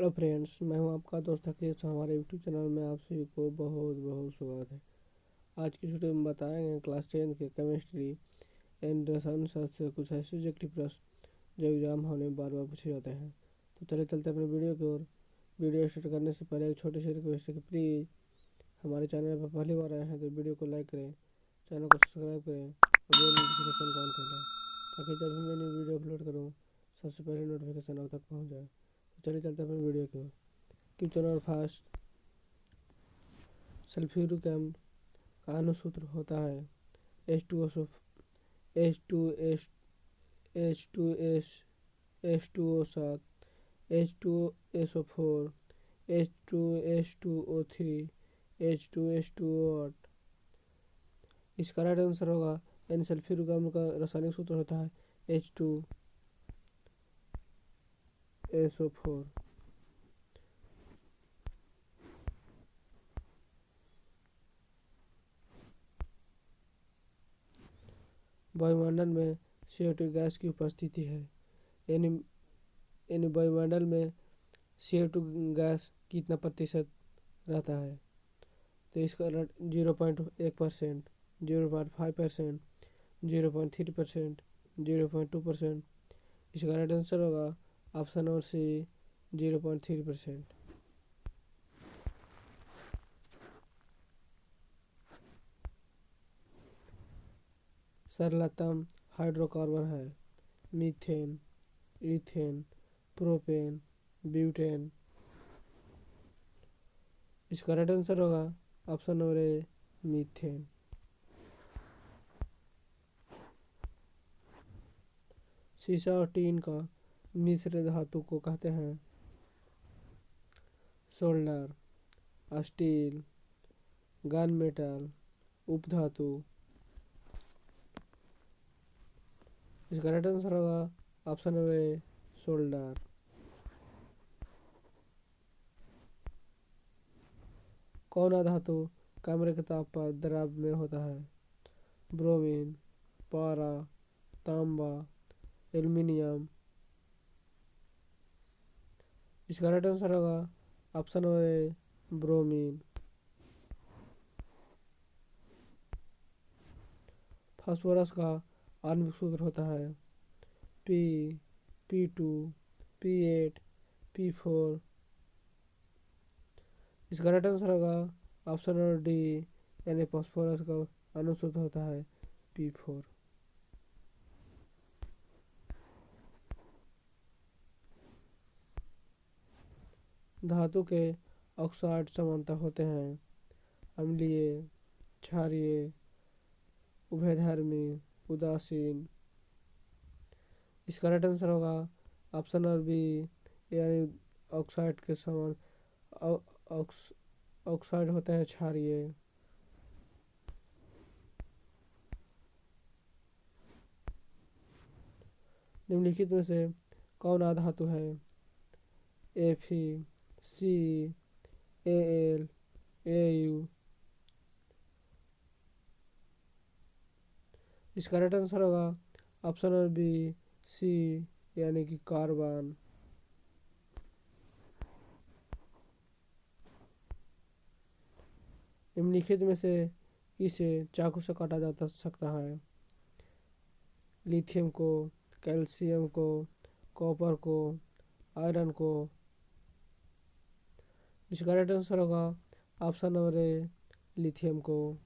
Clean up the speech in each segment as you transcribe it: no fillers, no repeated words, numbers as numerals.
Hello friends, मैं हूं आपका दोस्त अखिलेश। हमारे यूट्यूब चैनल में आप सभी को बहुत बहुत स्वागत है। आज की वीडियो में बताएंगे क्लास 10 के केमिस्ट्री एंड रसायन शास्त्र से कुछ ऐसे सब्जेक्टिव प्रश्न जो एग्जाम हॉल में बार बार पूछे जाते हैं। तो चले चलते अपने वीडियो की ओर। वीडियो स्टार्ट करने से पहले एक छोटी सी रिक्वेस्ट है कि प्लीज़ हमारे चैनल पर पहली बार आए हैं तो वीडियो को लाइक करें, चैनल को सब्सक्राइब करें और बेल नोटिफिकेशन को ऑन कर लें, ताकि जब भी मैं न्यू वीडियो अपलोड करूँ सबसे पहले नोटिफिकेशन आप तक पहुँच जाए। तो चलिए चलते अपने वीडियो की ओर। Question number first, sulphuric acid का अनुसूत्र होता है H2O, H2S, H2S, H2O7, H2SO4, H2S2O3, H2S2O8। इसका राइट आंसर होगा यानी सल्फ्यूरिक अम्ल का रासायनिक सूत्र होता है H2SO4। वायुमंडल में CO2 गैस की उपस्थिति है, यानी वायुमंडल में CO2 गैस कितना प्रतिशत रहता है। तो इसका 0.1%, 0.5%, 0.3%, 0.2%। इसका राइट आंसर होगा ऑप्शन नंबर सी, 0.3%। सरलतम हाइड्रोकार्बन है मीथेन, इथेन, प्रोपेन, ब्यूटेन। इसका राइट आंसर होगा ऑप्शन नंबर ए, मीथेन। सीसा और टीन का मिश्र धातु को कहते हैं सोल्डर, स्टील, गन मेटल, उपधातु। इसका राइट आंसर होगा ऑप्शन नंबर ए, सोल्डर। कौन धातु कमरे के ताप पर द्रव में होता है? ब्रोमीन, पारा, तांबा, एल्युमिनियम। इसका राइट आंसर होगा option number A, bromine. Phosphorus का आणविक सूत्र होता है P2, P8, P4। इसका राइट आंसर होगा ऑप्शन नंबर डी, यानी फास्फोरस का आणविक सूत्र होता है P4। धातु के ऑक्साइड समानता होते हैं अम्लीय, क्षारीय, उभयधर्मी, उदासीन। इसका राइट आंसर होगा ऑप्शन नंबर बी, यानी ऑक्साइड के समान ऑक्साइड होते हैं क्षारीय। निम्नलिखित में से कौन अधातु है? Fe, C, Al, Au। इसका राइट आंसर होगा ऑप्शन नंबर बी, सी, यानी कि कार्बन। निम्नलिखित में से किसे चाकू से काटा जा सकता है? लिथियम को, कैल्शियम को, कॉपर को, आयरन को। इसका राइट आंसर होगा ऑप्शन नंबर ए, लिथियम को।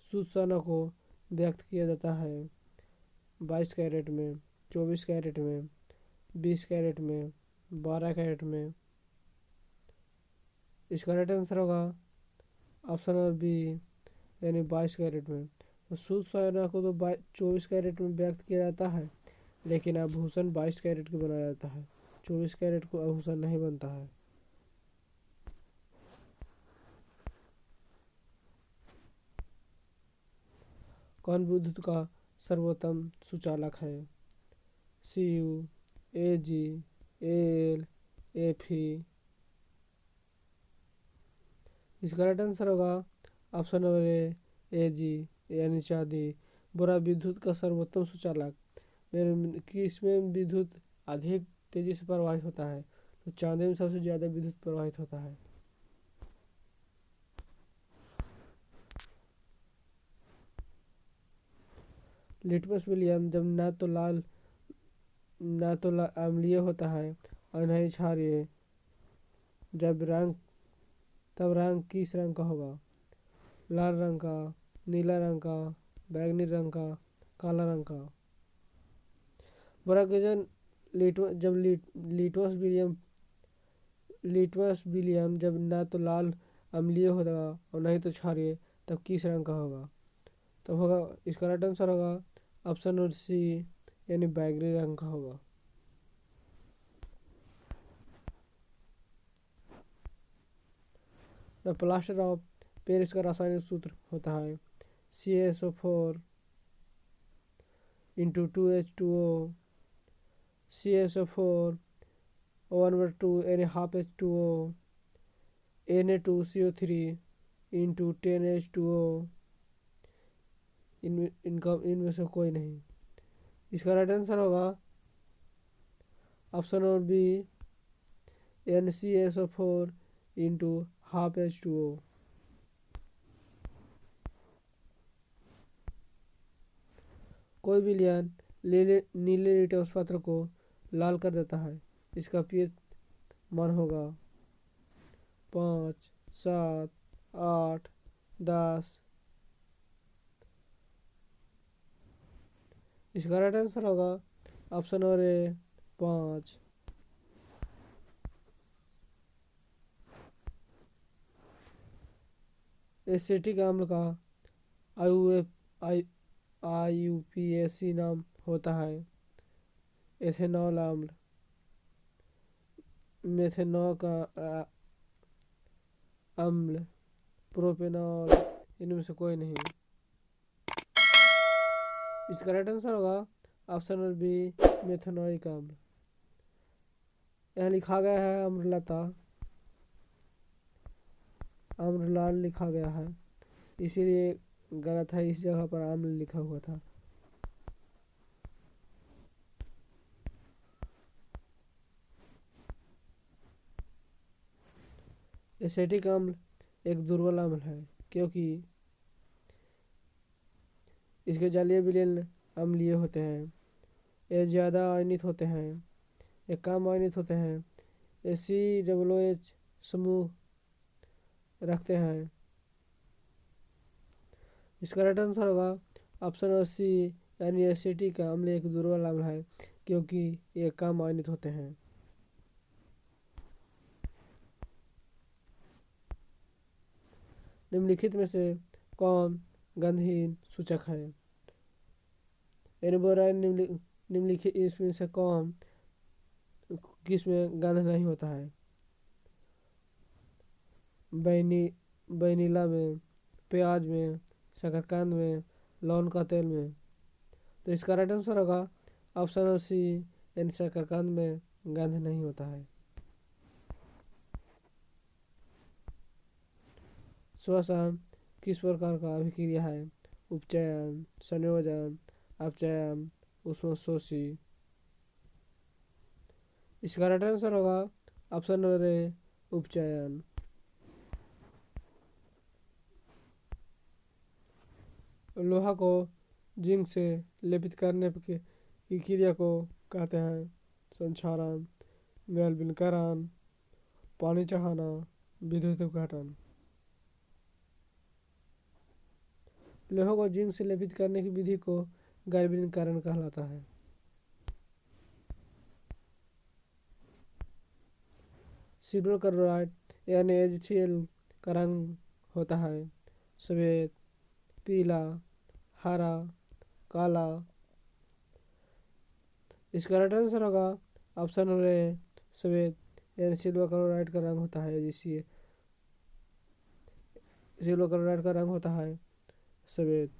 शुद्ध सोना को व्यक्त किया जाता है 22 कैरेट में, 24 कैरेट में, 20 कैरेट में, 12 कैरेट में। इसका राइट आंसर होगा ऑप्शन नंबर बी, यानी 22 कैरेट में। तो शुद्ध सोना को तो 24 कैरेट में व्यक्त किया जाता है, लेकिन आभूषण 22 कैरेट का बनाया जाता है। 24 कैरेट को आभूषण नहीं बनता है। कौन विद्युत का सर्वोत्तम सुचालक है? Cu, Ag, Al, Fe। इसका राइट आंसर होगा ऑप्शन नंबर ए, एजी यानी चांदी। बुरा विद्युत का सर्वोत्तम सुचालक। किसमें विद्युत अधिक तेजी से प्रवाहित होता है? तो चांदी में सबसे ज़्यादा विद्युत प्रवाहित होता है। लिटमस विलियम जब ना तो अम्लीय होता है और न ही क्षारीय, तब रंग किस रंग का होगा? लाल रंग का, नीला रंग का, बैंगनी रंग का, काला रंग का। बुरा क्वेश्चन। लिटमस विलियम जब ना तो लाल अम्लीय होगा और नहीं तो क्षारीय, तब किस रंग का होगा? तब होगा, इसका राइट आंसर होगा ऑप्शन और सी यानी बैगनी रंग का होगा। प्लास्टर ऑफ पेरिस का रासायनिक सूत्र होता है CaSO4 इंटू 2H2O, CaSO4 1/2 यानी half H2O, Na2CO3 into 10H2O। इनमें से कोई नहीं। इसका राइट आंसर होगा ऑप्शन और B NCaSO4 into half H2O। कोई विलयन नीले लिटमस पत्र को लाल कर देता है। इसका pH मान होगा 5, 7, 8, 10। इसका राइट आंसर होगा ऑप्शन और ए 5। एसिटिक अम्ल का IUPAC नाम होता है एथेनॉल अम्ल, मेथेनॉल का अम्ल, प्रोपेनॉल। इनमें से कोई नहीं। इसका राइट आंसर होगा ऑप्शन और बी मेथेनोइक अम्ल। यहाँ लिखा गया है अम्रलता, अम्रलाल लिखा गया है, इसीलिए गलत है। इस जगह पर अम्ल लिखा हुआ था। एसिटिक अम्ल एक दुर्बल अम्ल है क्योंकि इसके जलीय विलयन अम्लीय होते हैं। ये ज़्यादा आयनित होते हैं, ये कम आयनित होते हैं, ये COOH समूह रखते हैं। इसका राइट आंसर होगा ऑप्शन और सी यानी एसिटिक अम्ल एक दुर्बल अम्ल है क्योंकि ये कम आयनित होते हैं। निम्नलिखित में से कौन गंधहीन सूचक है? निम्नलिखित इसमें से कौन किसमें गंध नहीं होता है? वैनिला में, प्याज में, शकरकंद में, लौंग का तेल में। तो इसका राइट आंसर होगा ऑप्शन सी यानी शकरकंद में गंध नहीं होता है। श्वसन किस प्रकार का अभिक्रिया है? उपचयन, संयोजन, अपचयन, ऊष्मशोषी। इसका राइट आंसर होगा ऑप्शन नंबर ए उपचयन। लोहा को जिंक से लेपित करने की क्रिया को कहते हैं संक्षारण, गैल्वेनीकरण, पानी चढ़ाना, विद्युत अपघटन। लोहा को जिंक से लेपित करने की विधि को गैल्वेनीकरण कहलाता है। सिल्वर क्लोराइड यानी HCl का रंग होता है सफ़ेद, पीला, हरा, काला। इसका राइट आंसर होगा ऑप्शन नंबर ए सफ़ेद यानी सिल्वर क्लोराइड का रंग होता है जिससे सिल्वर क्लोराइड का रंग होता है सफ़ेद।